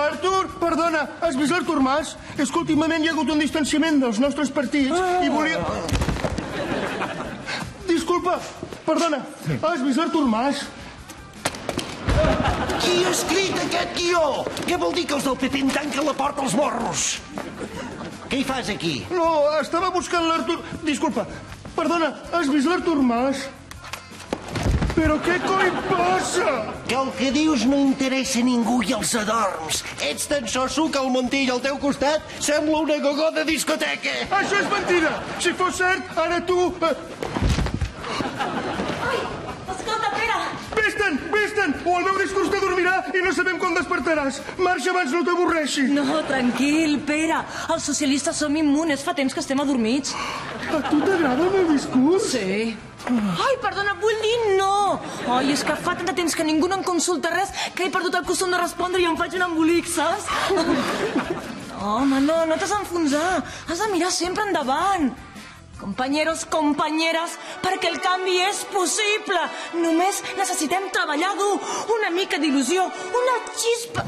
Artur, perdona, has vist l'Artur Mas? És que últimament hi ha hagut un distanciament dels nostres partits i volia... Disculpa, perdona, has vist l'Artur Mas? Qui ha escrit aquest guió? Què vol dir que els del PP em tanquen la porta als morros? Què hi fas aquí? No, estava buscant l'Artur... Disculpa, perdona, has vist l'Artur Mas? Però què coi passa? Que el que dius no interessa a ningú i els adorms. Ets tan soso que el Montilla al teu costat sembla una gogó de discoteca. Això és mentida! Si fos cert, ara tu... Ai, escolta, Pere! Vés-te'n! O el meu discurs t'adormirà i no sabem quan despertaràs. Marxa abans no t'avorreixi. No, tranquil, Pere. Els socialistes som immunes. Fa temps que estem adormits. A tu t'agrada el meu discurs? Sí. Ai, perdona, vull dir no. Ai, és que fa tant de temps que ningú no em consulta res que he perdut el costum de respondre i em faig un embolic, saps? Home, no t'has d'enfonsar. Has de mirar sempre endavant. Compañeros, compañeres, perquè el canvi és possible. Només necessitem treballar dur, una mica d'il·lusió, una xispa...